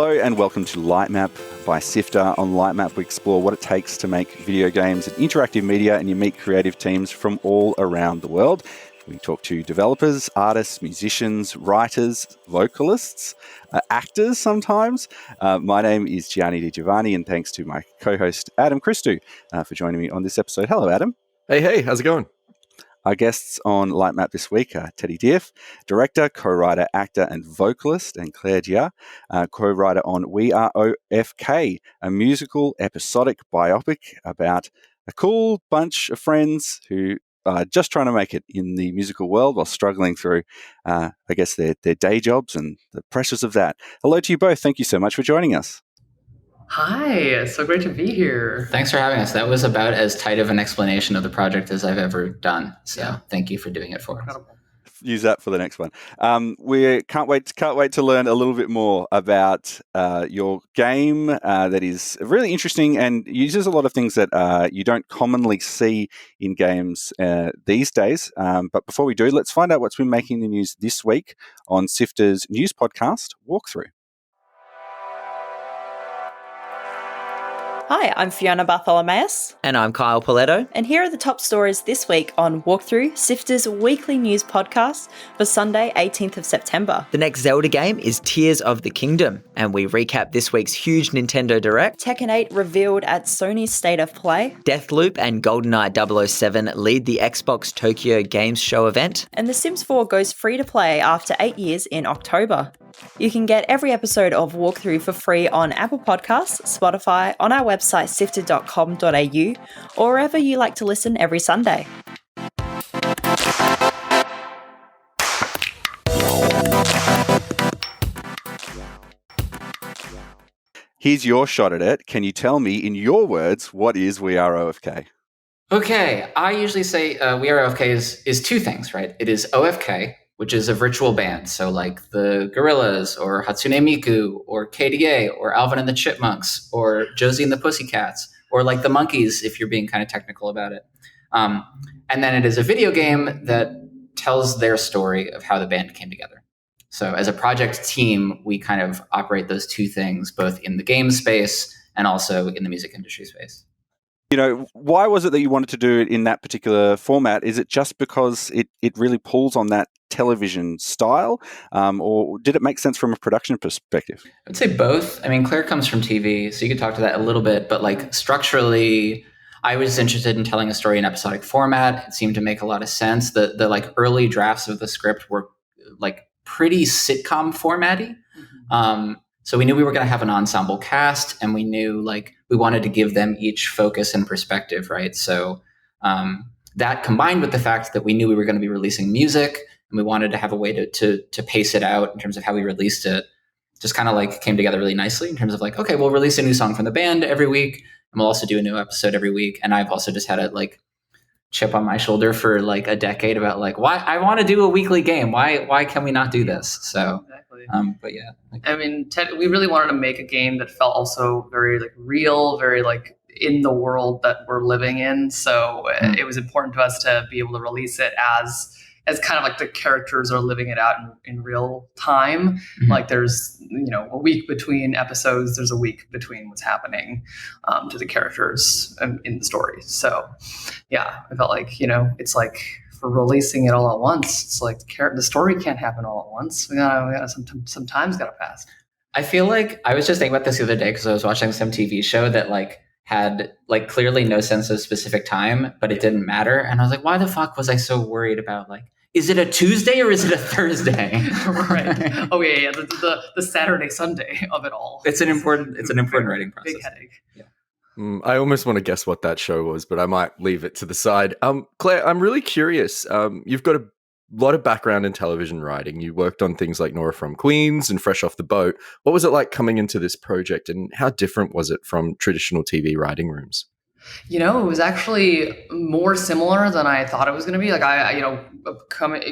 Hello and welcome to Lightmap by SIFTER. On Lightmap, we explore what it takes to make video games and interactive media, and you meet creative teams from all around the world. We talk to developers, artists, musicians, writers, vocalists, actors sometimes. My name is Gianni Giovanni, and thanks to my co-host Adam Christou for joining me on this episode. Hello, Adam. Hey, how's it going? Our guests on Lightmap this week are Teddy Dief, director, co-writer, actor, and vocalist, and Claire Jia, co-writer on ARE OFK, a musical episodic biopic about a cool bunch of friends who are just trying to make it in the musical world while struggling through, their day jobs and the pressures of that. Hello to you both. Thank you so much for joining us. Hi, so great to be here. Thanks for having us. That was about as tight of an explanation of the project as I've ever done. So Thank you for doing it for us. Use that for the next one. We can't wait to learn a little bit more about your game that is really interesting and uses a lot of things that you don't commonly see in games these days. But before we do, let's find out what's been making the news this week on SIFTER's news podcast, Walkthrough. Hi, I'm Fiona Bartholomaeus. And I'm Kyle Pauletto. And here are the top stories this week on Walkthrough, SIFTER's weekly news podcast for Sunday, 18th of September. The next Zelda game is Tears of the Kingdom, and we recap this week's huge Nintendo Direct. Tekken 8 revealed at Sony's State of Play. Deathloop and GoldenEye 007 lead the Xbox Tokyo Games Show event. And The Sims 4 goes free to play after 8 years in October. You can get every episode of Walkthrough for free on Apple Podcasts, Spotify, on our website sifter.com.au, or wherever you like to listen every Sunday. Here's your shot at it. Can you tell me, in your words, what is We Are OFK? Okay, I usually say We Are OFK is two things, right? It is OFK, which is a virtual band. So like the Gorillas or Hatsune Miku or KDA or Alvin and the Chipmunks or Josie and the Pussycats or like the Monkees, if you're being kind of technical about it. And then it is a video game that tells their story of how the band came together. So as a project team, we kind of operate those two things, both in the game space and also in the music industry space. You know, why was it that you wanted to do it in that particular format? Is it just because it really pulls on that television style, or did it make sense from a production perspective? I'd say both. I mean, Claire comes from TV, so you could talk to that a little bit, but like structurally, I was interested in telling a story in episodic format. It seemed to make a lot of sense. The like early drafts of the script were like pretty sitcom formatty. So we knew we were going to have an ensemble cast, and we knew like we wanted to give them each focus and perspective, right? So that combined with the fact that we knew we were going to be releasing music, and we wanted to have a way to pace it out in terms of how we released it, just kind of like came together really nicely in terms of like, okay, we'll release a new song from the band every week, and we'll also do a new episode every week. And I've also just had a like chip on my shoulder for like a decade about like, why I want to do a weekly game. Why can we not do this? So, exactly. But yeah. I mean, we really wanted to make a game that felt also very like real, very like in the world that we're living in. So it was important to us to be able to release it as kind of like the characters are living it out in real time. Mm-hmm. Like there's, a week between episodes, there's a week between what's happening to the characters in the story. So yeah, I felt like, it's like for releasing it all at once, it's like the story can't happen all at once. We gotta some time's gotta pass. I feel like I was just thinking about this the other day because I was watching some TV show that like had like clearly no sense of specific time, but it didn't matter. And I was like, why the fuck was I so worried about like, is it a Tuesday or is it a Thursday? Right. Oh yeah. The Saturday, Sunday of it all. It's an important writing process. Big headache. Yeah. I almost want to guess what that show was, but I might leave it to the side. Claire, I'm really curious. You've got a lot of background in television writing. You worked on things like Nora from Queens and Fresh Off the Boat. What was it like coming into this project, and how different was it from traditional TV writing rooms? It was actually more similar than I thought it was going to be. Like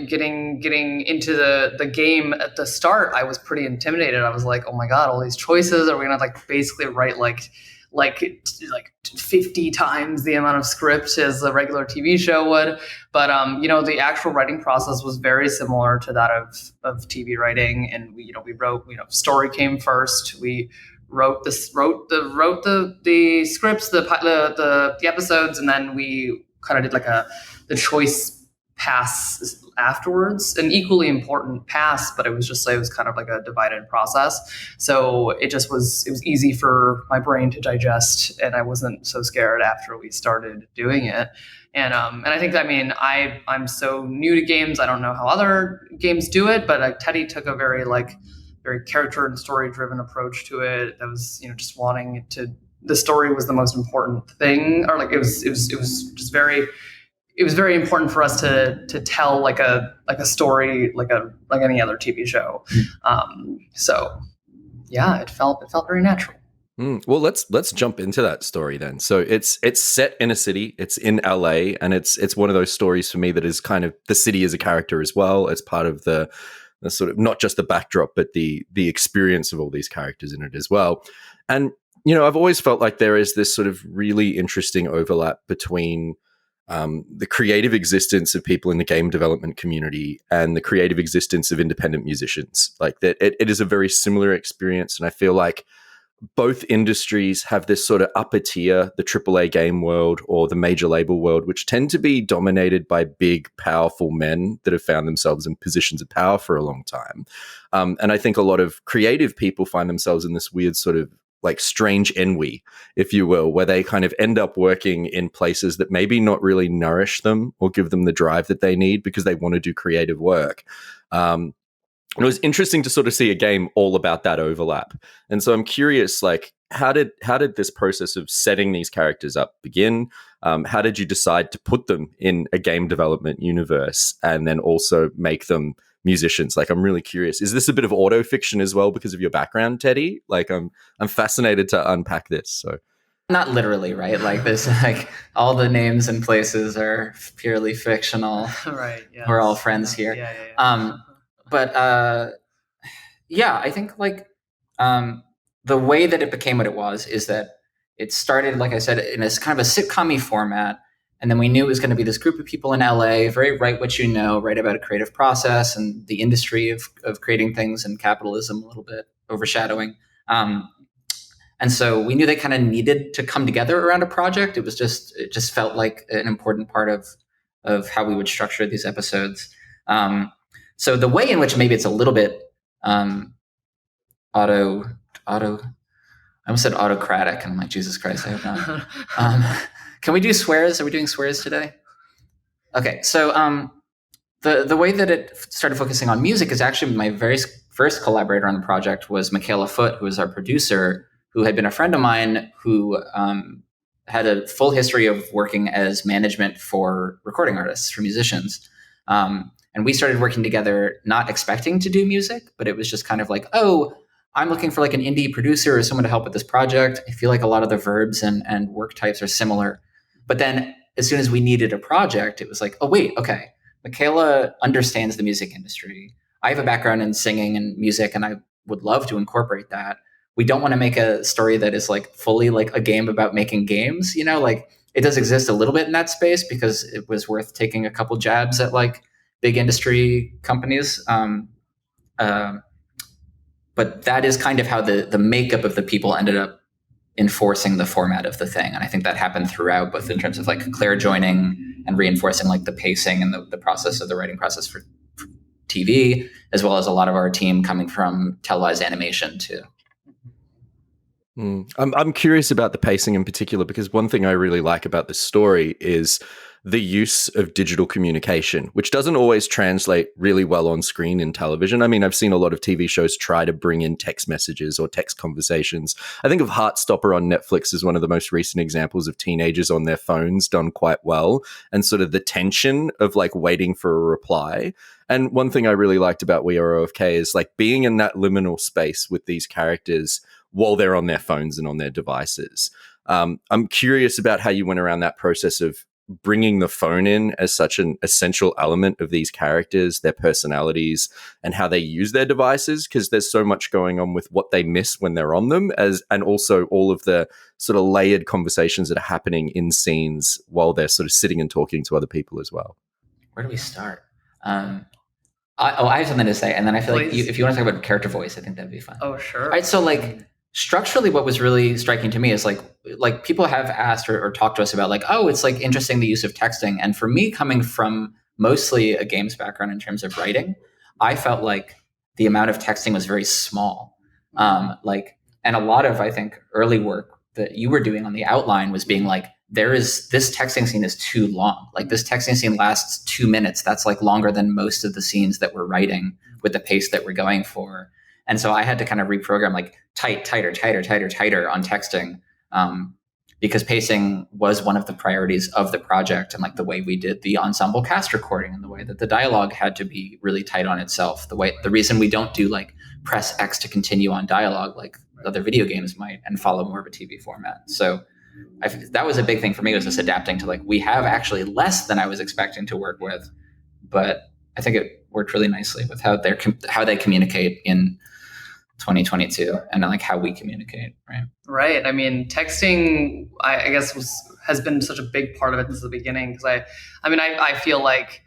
getting into the game at the start, I was pretty intimidated. I was like, oh my God, all these choices. Are we going to like basically write like like 50 times the amount of script as a regular TV show would. But the actual writing process was very similar to that of TV writing. And we wrote, story came first. We wrote the scripts, the episodes, and then we kind of did like the choice pass afterwards, an equally important pass, but it was kind of like a divided process. So it was easy for my brain to digest, and I wasn't so scared after we started doing it. And I think, I'm so new to games, I don't know how other games do it, but Teddy took a very character and story driven approach to it. That was, just wanting it to, the story was the most important thing, or like it was just very, it was very important for us to tell like a story like any other TV show. So yeah, it felt very natural. Well, let's jump into that story then. So it's set in a city. It's in LA, and it's one of those stories for me that is kind of the city as a character as well. It's part of the sort of not just the backdrop, but the experience of all these characters in it as well. And I've always felt like there is this sort of really interesting overlap between the creative existence of people in the game development community and the creative existence of independent musicians. Like that, it is a very similar experience, and I feel like both industries have this sort of upper tier, the AAA game world or the major label world, which tend to be dominated by big, powerful men that have found themselves in positions of power for a long time. And I think a lot of creative people find themselves in this weird sort of like strange ennui, if you will, where they kind of end up working in places that maybe not really nourish them or give them the drive that they need because they want to do creative work. And it was interesting to sort of see a game all about that overlap. And so I'm curious, like, how did this process of setting these characters up begin? How did you decide to put them in a game development universe and then also make them musicians? Like, I'm really curious. Is this a bit of auto fiction as well because of your background, Teddy? Like, I'm fascinated to unpack this. So, not literally, right? Like this, like all the names and places are purely fictional. Right. Yeah. We're all friends here. Yeah. But I think like the way that it became what it was is that it started, like I said, in this kind of a sitcom-y format. And then we knew it was going to be this group of people in LA, very write what you know, write about a creative process and the industry of creating things and capitalism a little bit overshadowing. And so we knew they kind of needed to come together around a project. It just felt like an important part of how we would structure these episodes. So the way in which maybe it's a little bit I almost said autocratic, and I'm like, Jesus Christ, I hope not. Can we do swears? Are we doing swears today? Okay, so the way that it started focusing on music is actually my very first collaborator on the project was Michaela Foote, who was our producer, who had been a friend of mine who had a full history of working as management for recording artists, for musicians. And we started working together, not expecting to do music, but it was just kind of like, oh, I'm looking for like an indie producer or someone to help with this project. I feel like a lot of the verbs and work types are similar. But then as soon as we needed a project, it was like, oh, wait, okay. Michaela understands the music industry. I have a background in singing and music, and I would love to incorporate that. We don't want to make a story that is like fully like a game about making games, like it does exist a little bit in that space because it was worth taking a couple jabs at like big industry companies. But that is kind of how the makeup of the people ended up enforcing the format of the thing. And I think that happened throughout, both in terms of like Claire joining and reinforcing like the pacing and the process of the writing process for TV, as well as a lot of our team coming from televised animation too. I'm curious about the pacing in particular, because one thing I really like about this story is the use of digital communication, which doesn't always translate really well on screen in television. I mean, I've seen a lot of TV shows try to bring in text messages or text conversations. I think of Heartstopper on Netflix as one of the most recent examples of teenagers on their phones done quite well, and sort of the tension of like waiting for a reply. And one thing I really liked about We Are OFK is like being in that liminal space with these characters while they're on their phones and on their devices. I'm curious about how you went around that process of bringing the phone in as such an essential element of these characters, their personalities, and how they use their devices, because there's so much going on with what they miss when they're on them, and also all of the sort of layered conversations that are happening in scenes while they're sort of sitting and talking to other people as well. Where do we start? I have something to say, and then I feel like if you want to talk about character voice, I think that'd be fun. Oh, sure. All right, so like structurally, what was really striking to me is like people have asked or talked to us about like, oh, it's like interesting the use of texting, and for me, coming from mostly a games background in terms of writing, I felt like the amount of texting was very small. And a lot of, I think, early work that you were doing on the outline was being like, this texting scene is too long. Like this texting scene lasts 2 minutes. That's like longer than most of the scenes that we're writing with the pace that we're going for. And so I had to kind of reprogram like tighter on texting, because pacing was one of the priorities of the project, and like the way we did the ensemble cast recording and the way that the dialogue had to be really tight on itself. The reason we don't do like press X to continue on dialogue like other video games might and follow more of a TV format. So that was a big thing for me, was just adapting to like, we have actually less than I was expecting to work with, but I think it worked really nicely with how they communicate in 2022 and like how we communicate, right? Right. I mean, texting, I guess, has been such a big part of it since the beginning, because I feel like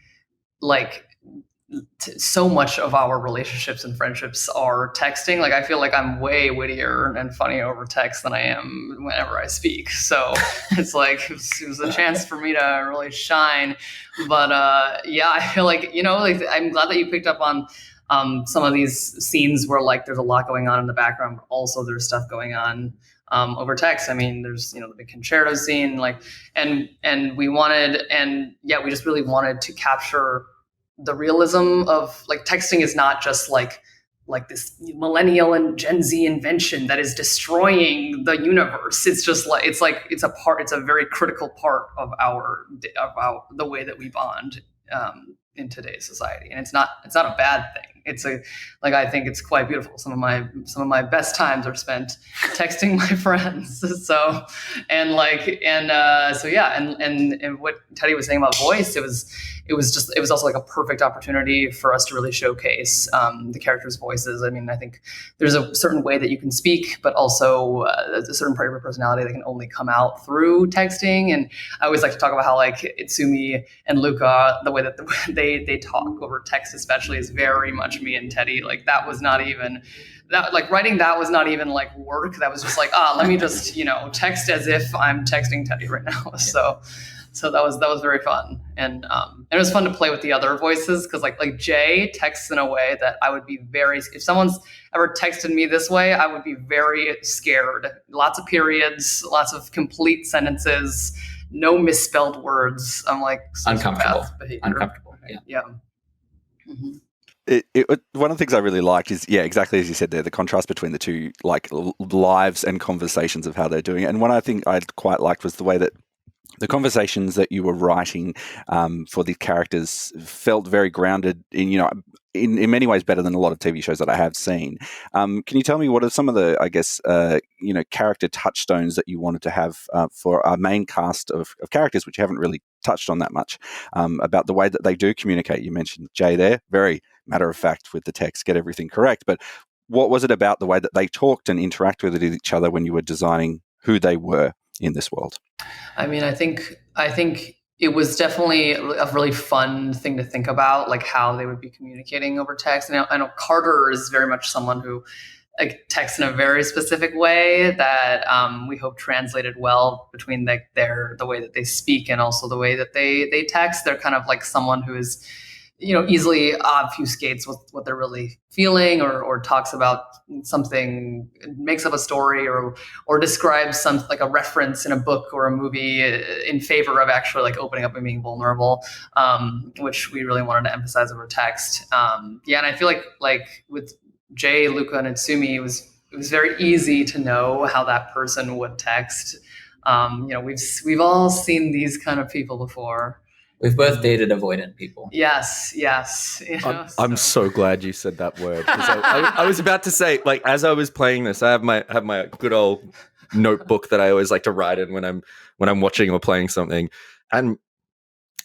so much of our relationships and friendships are texting. Like I feel like I'm way wittier and funnier over text than I am whenever I speak. So it's like it was a chance for me to really shine. But yeah, I feel like, like I'm glad that you picked up on some of these scenes where like there's a lot going on in the background, but also there's stuff going on over text. I mean, there's the big concerto scene, like, and we just really wanted to capture the realism of like texting is not just like this millennial and Gen Z invention that is destroying the universe. It's just like it's a very critical part of the way that we bond in today's society, and it's not a bad thing. I think it's quite beautiful. Some of my best times are spent texting my friends. So what Teddy was saying about voice, it was also like a perfect opportunity for us to really showcase the characters' voices. I mean, I think there's a certain way that you can speak, but also a certain part of your personality that can only come out through texting. And I always like to talk about how like Itsumi and Luca, the way that they talk over text especially is very much me and Teddy. Like that was not even that, like writing that was not even like work. That was just like, let me just, text as if I'm texting Teddy right now. So that was very fun. And it was fun to play with the other voices, because like Jay texts in a way that I would be if someone's ever texted me this way, I would be very scared. Lots of periods, lots of complete sentences, no misspelled words. I'm like uncomfortable. Yeah. Mm-hmm. One of the things I really liked is, exactly as you said there, the contrast between the two like lives and conversations of how they're doing it. And one I think I quite liked was the way that the conversations that you were writing for the characters felt very grounded in, in many ways better than a lot of TV shows that I have seen. Can you tell me what are some of the, I guess, character touchstones that you wanted to have for our main cast of characters, which you haven't really touched on that much, about the way that they do communicate? You mentioned Jay there, very matter of fact with the text, get everything correct. But what was it about the way that they talked and interact with each other when you were designing who they were in this world? I mean, I think it was definitely a really fun thing to think about, like how they would be communicating over text. And I know Carter is very much someone who texts in a very specific way that we hope translated well between the way that they speak and also the way that they text. They're kind of like someone who is, easily obfuscates what they're really feeling, or talks about something, makes up a story, or describes some like a reference in a book or a movie in favor of actually like opening up and being vulnerable, which we really wanted to emphasize over text. And I feel like with Jay, Luca, and Itsumi, it was very easy to know how that person would text. We've all seen these kind of people before. We've both dated avoidant people. Yes. I'm so glad you said that word. I was about to say, like, as I was playing this, I have my good old notebook that I always like to write in when I'm watching or playing something. And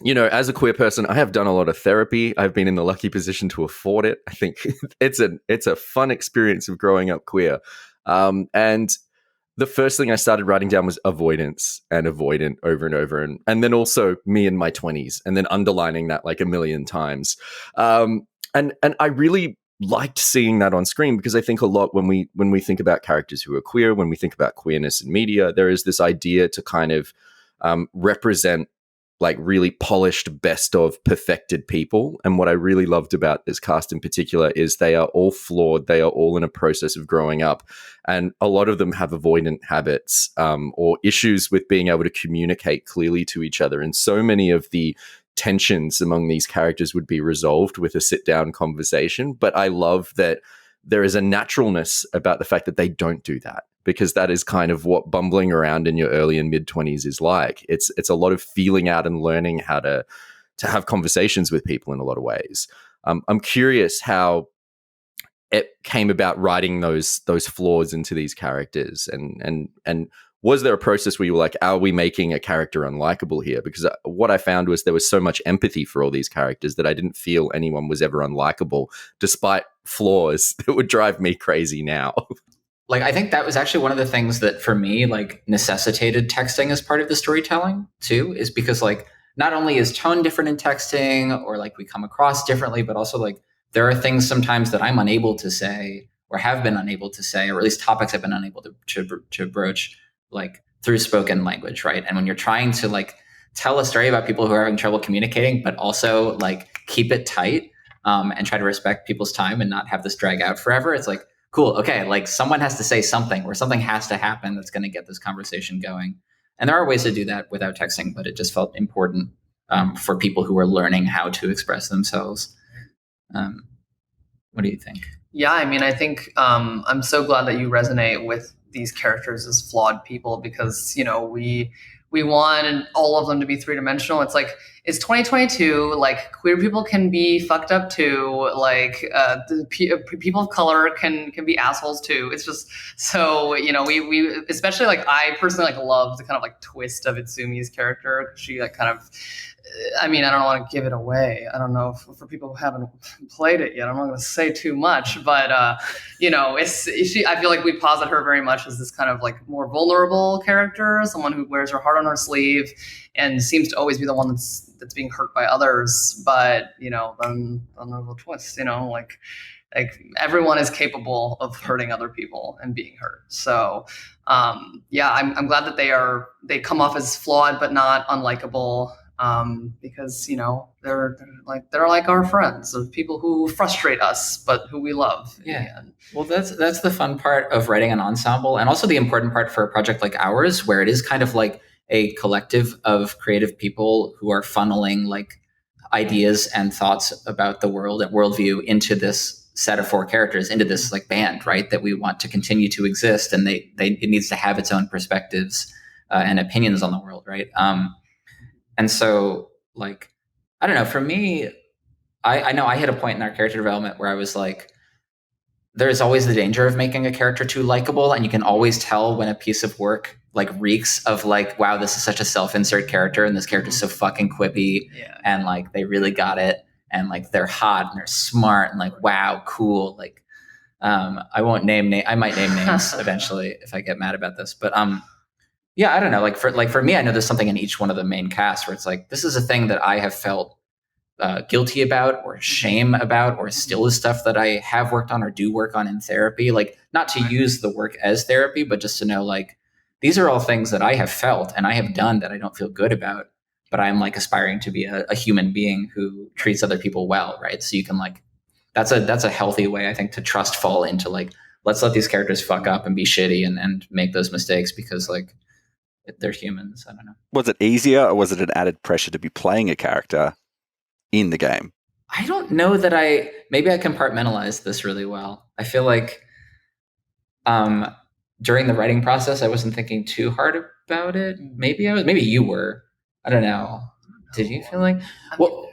as a queer person, I have done a lot of therapy. I've been in the lucky position to afford it. I think it's a fun experience of growing up queer. And the first thing I started writing down was avoidance and avoidant over and over. And then also me in my 20s, and then underlining that like a million times. And I really liked seeing that on screen, because I think a lot when we think about characters who are queer, when we think about queerness in media, there is this idea to kind of represent like really polished, best of perfected people. And what I really loved about this cast in particular is they are all flawed. They are all in a process of growing up. And a lot of them have avoidant habits or issues with being able to communicate clearly to each other. And so many of the tensions among these characters would be resolved with a sit-down conversation. But I love that there is a naturalness about the fact that they don't do that, because that is kind of what bumbling around in your early and mid-20s is like. It's a lot of feeling out and learning how to have conversations with people in a lot of ways. I'm curious how it came about writing those flaws into these characters, and was there a process where you were like, are we making a character unlikable here? Because what I found was there was so much empathy for all these characters that I didn't feel anyone was ever unlikable, despite flaws that would drive me crazy now. Like, I think that was actually one of the things that for me, like, necessitated texting as part of the storytelling too, is because like, not only is tone different in texting, or like we come across differently, but also like there are things sometimes that I'm unable to say, or have been unable to say, or at least topics I've been unable to broach, like through spoken language, right? And when you're trying to like tell a story about people who are having trouble communicating, but also like keep it tight and try to respect people's time and not have this drag out forever, it's like, cool, okay, like someone has to say something, or something has to happen that's going to get this conversation going. And there are ways to do that without texting, but it just felt important for people who are learning how to express themselves. What do you think? Yeah, I mean, I think I'm so glad that you resonate with these characters as flawed people, because, we want all of them to be three-dimensional. It's like, it's 2022, like queer people can be fucked up too, like people of color can be assholes too. It's just so, we especially, like, I personally like love the kind of like twist of Itsumi's character. She like kind of, I mean, I don't want to give it away. I don't know if, for people who haven't played it yet, I'm not going to say too much, but I feel like we posit her very much as this kind of like more vulnerable character, someone who wears her heart on her sleeve and seems to always be the one that's being hurt by others. But then there's a twist. Like everyone is capable of hurting other people and being hurt. So I'm glad that they come off as flawed but not unlikable. Because they're like our friends, the people who frustrate us but who we love. Yeah. Well, that's the fun part of writing an ensemble, and also the important part for a project like ours, where it is kind of like a collective of creative people who are funneling like ideas and thoughts about the world and worldview into this set of 4 characters, into this like band, right, that we want to continue to exist, and it needs to have its own perspectives and opinions on the world, right? And so, like, I don't know, for me, I know I hit a point in our character development where I was like, there's always the danger of making a character too likable, and you can always tell when a piece of work like reeks of like, wow, this is such a self-insert character, and this character's so fucking quippy, and like they really got it, and like they're hot and they're smart, and like, wow, cool. Like, I won't name I might name names eventually if I get mad about this, but yeah, I don't know. Like for me, I know there's something in each one of the main casts where it's like, this is a thing that I have felt guilty about, or shame about, or still is stuff that I have worked on or do work on in therapy. Like, not to use the work as therapy, but just to know, like, these are all things that I have felt and I have done that I don't feel good about, but I'm like aspiring to be a human being who treats other people well, right? So you can like, that's a healthy way, I think, to trust fall into like, let's let these characters fuck up and be shitty and make those mistakes, because like, they're humans. I don't know. Was it easier, or was it an added pressure to be playing a character in the game? I don't know that maybe I compartmentalized this really well. I feel like during the writing process, I wasn't thinking too hard about it. Maybe you were. I don't know. Did you feel like, well,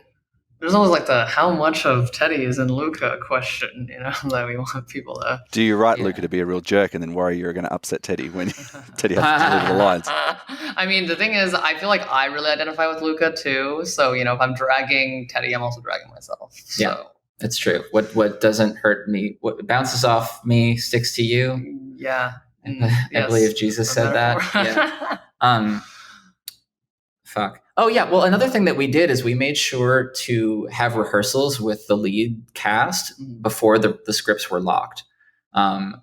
There's always like the how much of Teddy is in Luca question, that we want people to. Do you write Luca to be a real jerk and then worry you're going to upset Teddy when Teddy has to deliver the lines? I mean, the thing is, I feel like I really identify with Luca too. So, if I'm dragging Teddy, I'm also dragging myself. So. Yeah, that's true. What doesn't hurt me, what bounces off me sticks to you. Yeah. I believe Jesus said that. Yeah. Fuck. Oh yeah. Well, another thing that we did is we made sure to have rehearsals with the lead cast before the scripts were locked,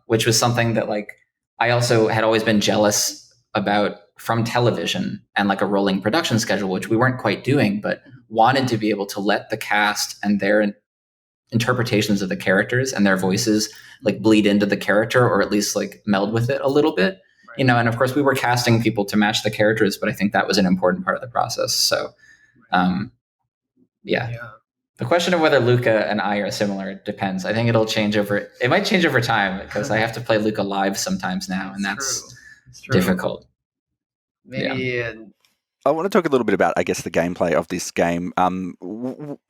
which was something that I also had always been jealous about from television and a rolling production schedule, which we weren't quite doing, but wanted to be able to let the cast and their interpretations of the characters and their voices bleed into the character, or at least meld with it a little bit. And of course we were casting people to match the characters, but I think that was an important part of the process. So, yeah. The question of whether Luca and I are similar depends. I think it might change over time, because I have to play Luca live sometimes now, and that's difficult. Maybe. I want to talk a little bit about, I guess, the gameplay of this game.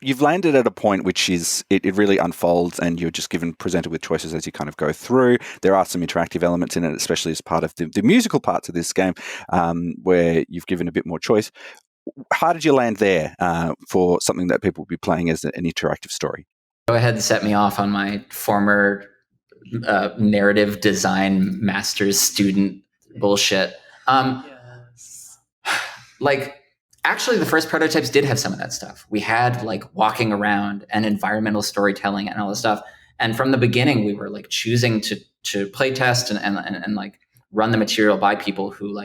You've landed at a point which is, it really unfolds and you're just presented with choices as you kind of go through. There are some interactive elements in it, especially as part of the musical parts of this game, where you've given a bit more choice. How did you land there for something that people will be playing as an interactive story? Go ahead and set me off on my former narrative design master's student bullshit. Actually, the first prototypes did have some of that stuff. We had walking around and environmental storytelling and all this stuff. And from the beginning, we were choosing to play test and run the material by people who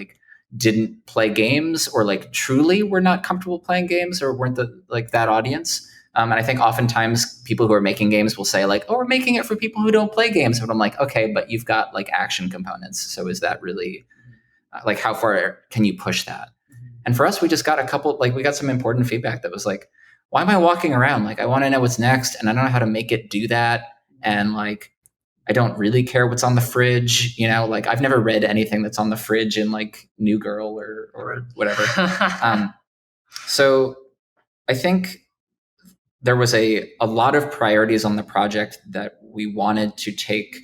didn't play games, or truly were not comfortable playing games, or weren't that audience. And I think oftentimes people who are making games will say oh, we're making it for people who don't play games. But I'm okay, but you've got action components. So is that really how far can you push that? And for us, we just got a couple, we got some important feedback that was why am I walking around? I want to know what's next, and I don't know how to make it do that. And I don't really care what's on the fridge. I've never read anything that's on the fridge in New Girl or whatever. So I think there was a lot of priorities on the project that we wanted to take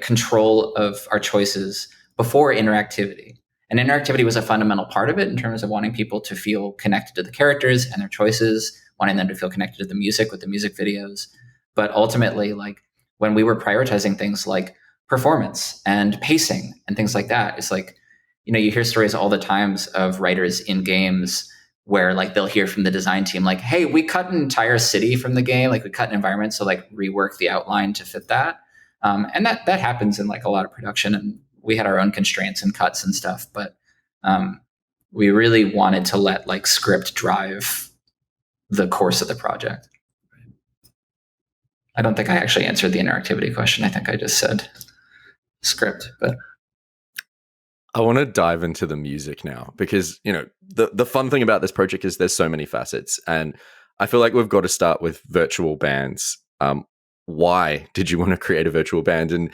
control of our choices before interactivity. And interactivity was a fundamental part of it, in terms of wanting people to feel connected to the characters and their choices, wanting them to feel connected to the music with the music videos. But ultimately, when we were prioritizing things like performance and pacing and things like that, it's you hear stories all the times of writers in games where they'll hear from the design team, hey, we cut an entire city from the game, we cut an environment, so rework the outline to fit that. And that happens in a lot of production, and we had our own constraints and cuts and stuff, but we really wanted to let script drive the course of the project. I don't think I actually answered the interactivity question. I think I just said script, but I want to dive into the music now, because the fun thing about this project is there's so many facets, and I feel like we've got to start with virtual bands. Why did you want to create a virtual band, and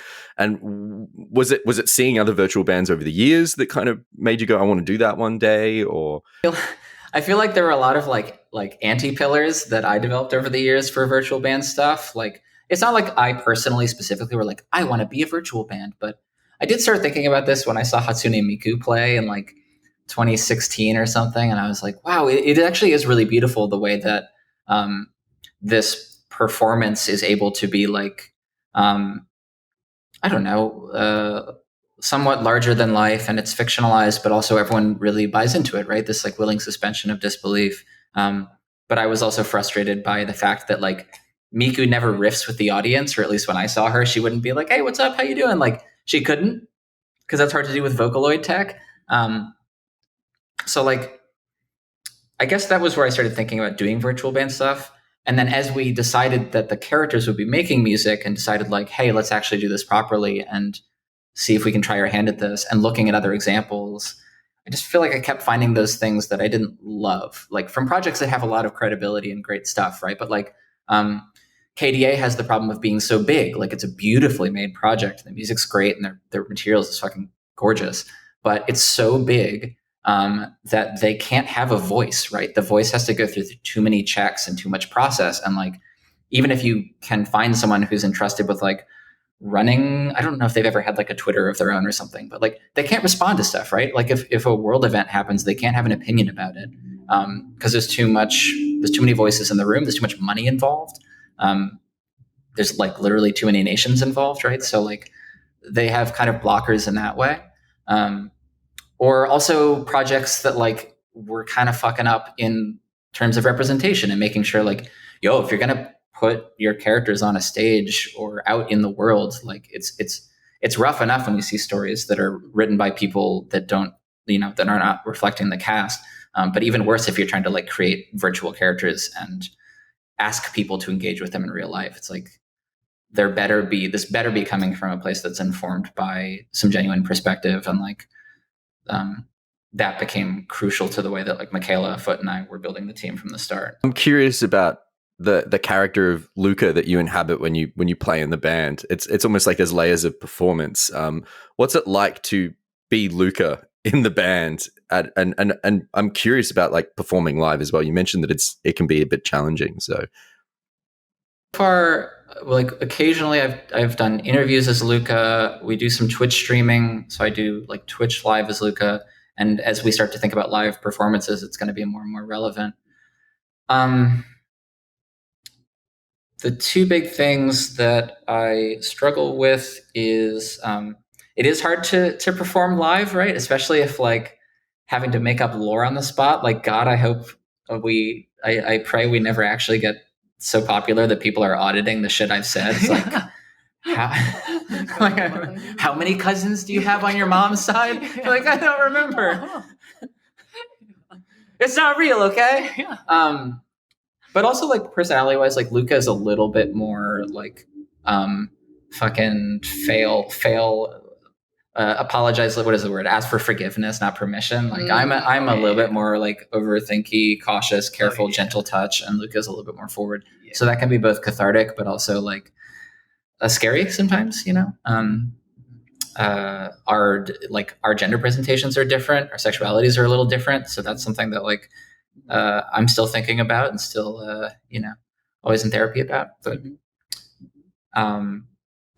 was it seeing other virtual bands over the years that kind of made you go, I want to do that one day? Or I feel like there were a lot of anti-pillars that I developed over the years for virtual band stuff. It's not I personally specifically were I want to be a virtual band, but I did start thinking about this when I saw Hatsune Miku play in 2016 or something, and I was wow, it actually is really beautiful the way that this performance is able to be I don't know, somewhat larger than life, and it's fictionalized, but also everyone really buys into it, right? This willing suspension of disbelief. But I was also frustrated by the fact that Miku never riffs with the audience, or at least when I saw her, she wouldn't be hey, what's up? How you doing? She couldn't, because that's hard to do with Vocaloid tech. So I guess that was where I started thinking about doing virtual band stuff. And then as we decided that the characters would be making music, and decided hey, let's actually do this properly and see if we can try our hand at this, and looking at other examples, I just feel I kept finding those things that I didn't love, from projects that have a lot of credibility and great stuff, right? But KDA has the problem of being so big. It's a beautifully made project. The music's great, and their materials is fucking gorgeous, but it's so big that they can't have a voice, right? The voice has to go through too many checks and too much process. And like, even if you can find someone who's entrusted with like running, I don't know if they've ever had like a Twitter of their own or something, but like they can't respond to stuff, right? Like if a world event happens, they can't have an opinion about it because there's too many voices in the room. There's too much money involved. There's like literally too many nations involved, right? So like they have kind of blockers in that way. Or also projects that like we're kind of fucking up in terms of representation and making sure like, yo, if you're going to put your characters on a stage or out in the world, like it's rough enough when you see stories that are written by people that don't, that are not reflecting the cast. But even worse if you're trying to like create virtual characters and ask people to engage with them in real life. It's like this better be coming from a place that's informed by some genuine perspective. And like that became crucial to the way that like Michaela Foote and I were building the team from the start. I'm curious about the character of Luca that you inhabit when you play in the band. It's almost like there's layers of performance. What's it like to be Luca in the band? And I'm curious about like performing live as well. You mentioned that it can be a bit challenging. So far, like occasionally I've done interviews as Luca. We do some Twitch streaming, so I do like Twitch live as Luca. And as we start to think about live performances, it's going to be more and more relevant. The two big things that I struggle with is it is hard to perform live, right? Especially if like having to make up lore on the spot. Like, God, I hope I pray we never actually get so popular that people are auditing the shit I've said. It's like, how many cousins do you have on your mom's side? You're like, I don't remember. It's not real, okay? Yeah. But also like personality wise, like Luca is a little bit more like fucking fail apologize. What is the word? Ask for forgiveness, not permission. Like I'm a little bit more like overthinky, cautious, careful, gentle touch, and Luca's a little bit more forward. Yeah. So that can be both cathartic, but also like scary sometimes. Our gender presentations are different. Our sexualities are a little different. So that's something that like I'm still thinking about and still always in therapy about. But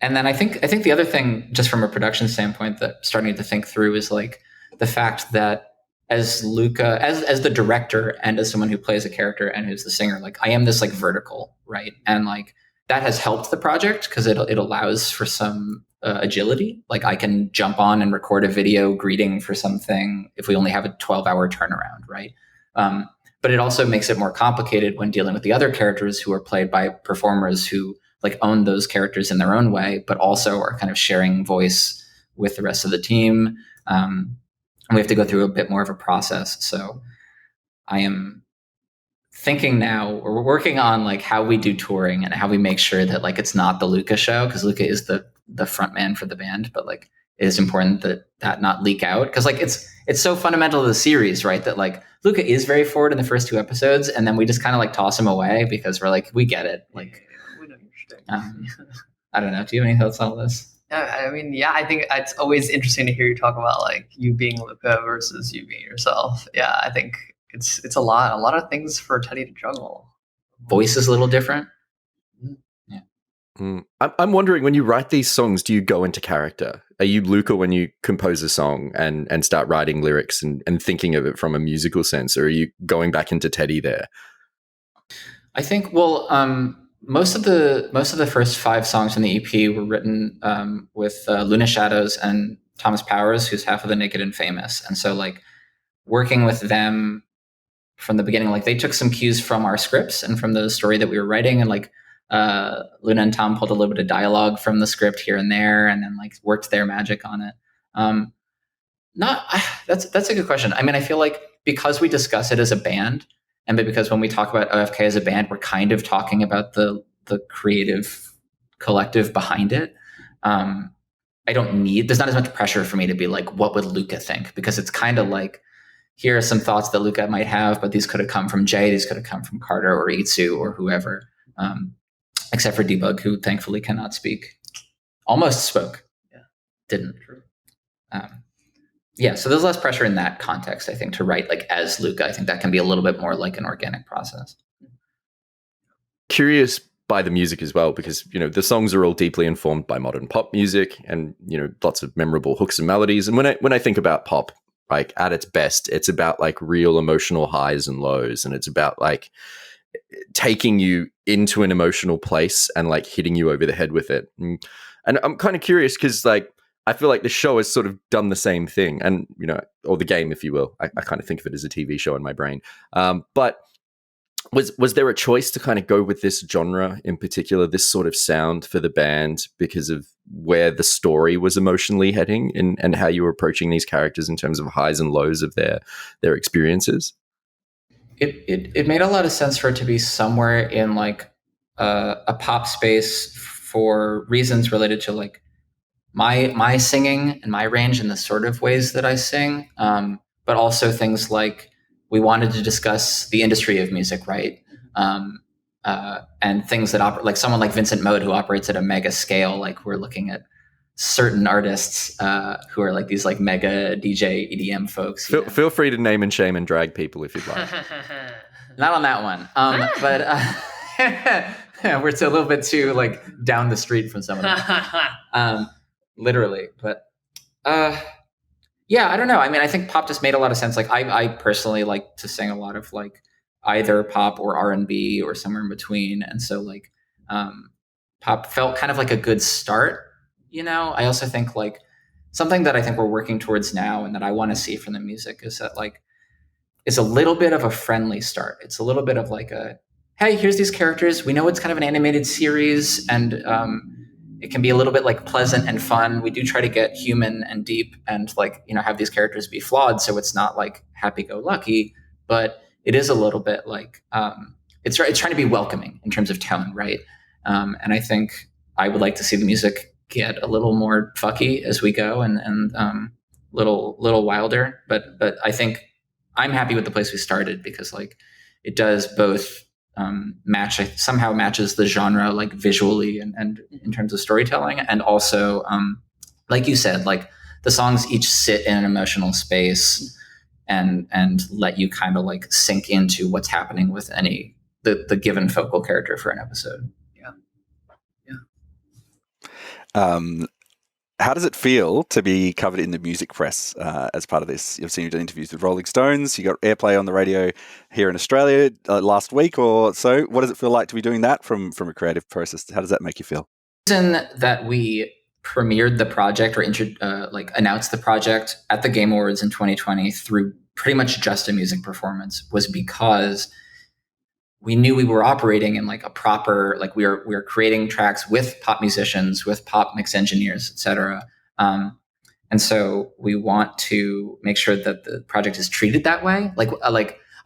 and then I think the other thing, just from a production standpoint, that starting to think through is like the fact that as Luca, as the director and as someone who plays a character and who's the singer, like I am this like vertical, right? And like that has helped the project because it allows for some agility. Like I can jump on and record a video greeting for something if we only have a 12-hour turnaround, right? But it also makes it more complicated when dealing with the other characters who are played by performers who like own those characters in their own way, but also are kind of sharing voice with the rest of the team. And we have to go through a bit more of a process. So I am thinking now, we're working on like how we do touring and how we make sure that like it's not the Luca show, because Luca is the front man for the band, but like it is important that not leak out, because like it's so fundamental to the series, right? That like Luca is very forward in the first 2 episodes, and then we just kind of like toss him away because we're like, we get it. Like, we know your shtick. I don't know. Do you have any thoughts on all this? I mean, yeah, I think it's always interesting to hear you talk about like you being Luca versus you being yourself. Yeah, I think it's a lot of things for Teddy to juggle. Voice is a little different. I'm wondering, when you write these songs, do you go into character? Are you Luca when you compose a song and start writing lyrics and thinking of it from a musical sense, or are you going back into Teddy there? I think, well, most of the first 5 songs in the EP were written with Luna Shadows and Thomas Powers, who's half of the Naked and Famous. And so like working with them from the beginning, like they took some cues from our scripts and from the story that we were writing, and like Luna and Tom pulled a little bit of dialogue from the script here and there, and then like worked their magic on it. That's a good question. I mean, I feel like because we discuss it as a band, and because when we talk about OFK as a band, we're kind of talking about the creative collective behind it. There's not as much pressure for me to be like, what would Luca think? Because it's kind of like, here are some thoughts that Luca might have, but these could have come from Jay, these could have come from Carter or Itsu or whoever. Except for Debug, who thankfully cannot speak. Almost spoke. Yeah. Didn't. yeah, so there's less pressure in that context, I think, to write like as Luca. I think that can be a little bit more like an organic process. Curious by the music as well, because, you know, the songs are all deeply informed by modern pop music and, you know, lots of memorable hooks and melodies. And when I think about pop, like at its best, it's about like real emotional highs and lows. And it's about like taking you into an emotional place and like hitting you over the head with it. And I'm kind of curious because like, I feel like the show has sort of done the same thing, and, you know, or the game, if you will. I kind of think of it as a TV show in my brain. But was there a choice to kind of go with this genre in particular, this sort of sound for the band, because of where the story was emotionally heading and how you were approaching these characters in terms of highs and lows of their experiences? It made a lot of sense for it to be somewhere in like a pop space for reasons related to like my singing and my range and the sort of ways that I sing, but also things like we wanted to discuss the industry of music, right? And things that operate, like someone like Vincent Mode, who operates at a mega scale. Like we're looking at certain artists who are like these like mega DJ EDM folks. Feel free to name and shame and drag people if you'd like. Not on that one, but we're a little bit too like down the street from some of them. Literally, but yeah, I don't know. I mean, I think pop just made a lot of sense. Like I personally like to sing a lot of like either pop or R&B or somewhere in between, and so like pop felt kind of like a good start. You know, I also think like something that I think we're working towards now and that I want to see from the music is that like it's a little bit of a friendly start. It's a little bit of like a, hey, here's these characters. We know it's kind of an animated series, and it can be a little bit like pleasant and fun. We do try to get human and deep and like, you know, have these characters be flawed. So it's not like happy-go-lucky, but it is a little bit like, it's trying to be welcoming in terms of tone, right? And I think I would like to see the music get a little more fucky as we go and little wilder. But I think I'm happy with the place we started because like it does both somehow matches the genre like visually and in terms of storytelling, and also like you said, like the songs each sit in an emotional space and let you kind of like sink into what's happening with the given focal character for an episode. How does it feel to be covered in the music press as part of this? I've seen you do interviews with Rolling Stones. You got airplay on the radio here in Australia last week or so. What does it feel like to be doing that from a creative process? How does that make you feel? The reason that we premiered the project or announced the project at the Game Awards in 2020 through pretty much just a music performance was because we knew we were operating in like a proper, like we were creating tracks with pop musicians, with pop mix engineers, et cetera. And so we want to make sure that the project is treated that way. Like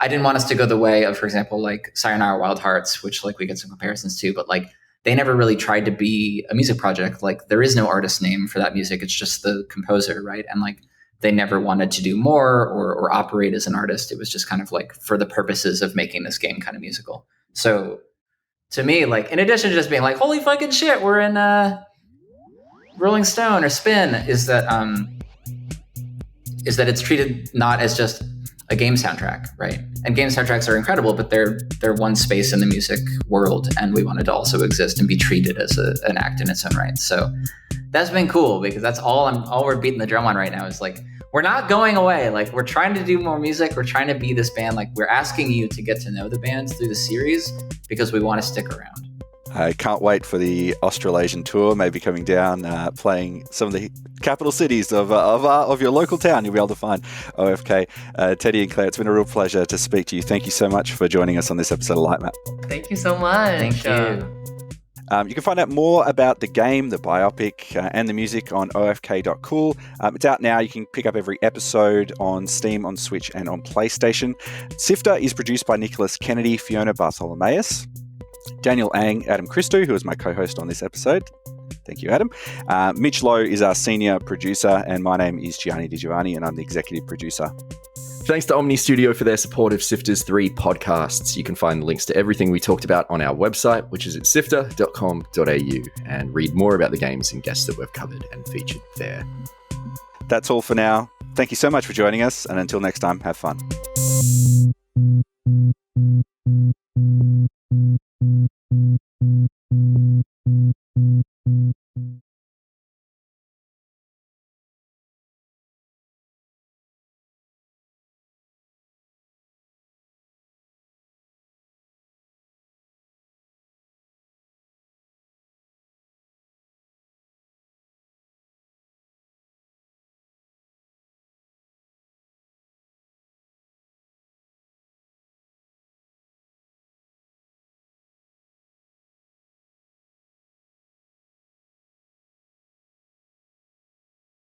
I didn't want us to go the way of, for example, like Sayonara Wild Hearts, which like we get some comparisons to, but like they never really tried to be a music project. Like there is no artist name for that music. It's just the composer, right? And like they never wanted to do more or operate as an artist. It was just kind of like for the purposes of making this game kind of musical. So to me, like in addition to just being like, holy fucking shit, we're in Rolling Stone or Spin, is that it's treated not as just a game soundtrack, right? And game soundtracks are incredible, but they're one space in the music world, and we wanted to also exist and be treated as an act in its own right. So that's been cool because that's all we're beating the drum on right now is like, we're not going away. Like we're trying to do more music. We're trying to be this band. Like we're asking you to get to know the bands through the series because we want to stick around. I can't wait for the Australasian tour, maybe coming down, playing some of the capital cities of your local town. You'll be able to find OFK. Teddy and Claire, it's been a real pleasure to speak to you. Thank you so much for joining us on this episode of Lightmap. Thank you so much. Thank you. You can find out more about the game, the biopic, and the music on ofk.cool. It's out now. You can pick up every episode on Steam, on Switch, and on PlayStation. SIFTER is produced by Nicholas Kennedy, Fiona Bartholomaeus, Daniel Ang, Adam Christou, who is my co-host on this episode. Thank you, Adam. Mitch Lowe is our senior producer, and my name is Gianni, and I'm the executive producer. Thanks to Omny Studio for their support of SIFTER's 3 podcasts. You can find the links to everything we talked about on our website, which is at sifter.com.au, and read more about the games and guests that we've covered and featured there. That's all for now. Thank you so much for joining us, and until next time, have fun.